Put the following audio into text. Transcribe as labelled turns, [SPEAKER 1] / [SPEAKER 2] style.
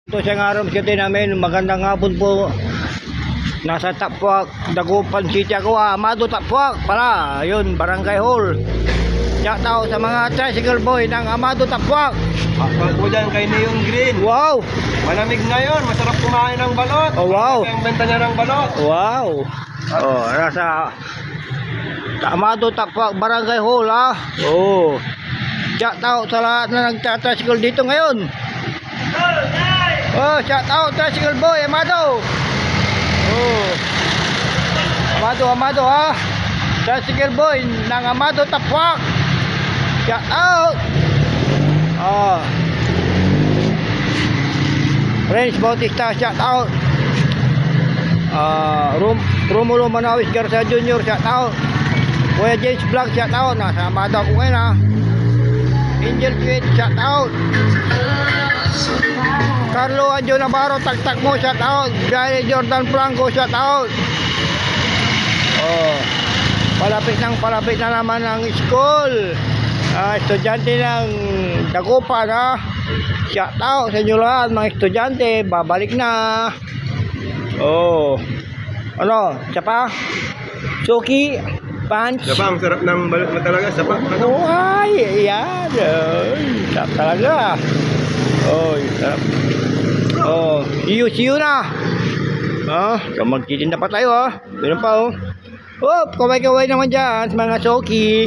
[SPEAKER 1] Ito siyang araw kasi namin, magandang hapon po. Nasa Tapwak, Dagupan City ako, Amado Tapwak pala, yun, Barangay Hall. Shout out sa mga tricycle boy ng Amado Tapwak.
[SPEAKER 2] Akal po dyan kay Neon Green.
[SPEAKER 1] Wow!
[SPEAKER 2] Malamig ngayon, masarap kumain ng balot.
[SPEAKER 1] Oh, wow!
[SPEAKER 2] Ang benta niya ng balot.
[SPEAKER 1] Wow! Oh, nasa Amado Tapwak, Barangay Hall, ha? Oh. Shout out sa lahat na nagta-tricycle dito ngayon. Oh, shout out tricycle boy, Amado. Oh. Amado ha. Tricycle boy ng Amado Tapwak. Shout out. Oh. Prince Bautista, shout out. Romulo Manawis Garcia Jr., shout out. Kuya James Vlog, shout out. Nasa Amado ako ngayon, ha. Angel Tweet, shout out. Carlo Anjo Navarro, tagtag mo, shout out. Gary Jordan Franco, shout out. Oh, palapit na naman ang school. Estudyante ng Dagupan, ha. Shout out sa inyo lahat mga estudyante, babalik na. Oh, ano, isa pa? Suki, punch.
[SPEAKER 2] Sapa, ang sarap ng balot na talaga. Sapa.
[SPEAKER 1] Oh, ay, yan. Sarap talaga. Oh, sarap. Oh, see you na. So magtitinda pa tayo, ha. Meron pa, oh. Oh, kaway-kaway naman dyan sa mga soki.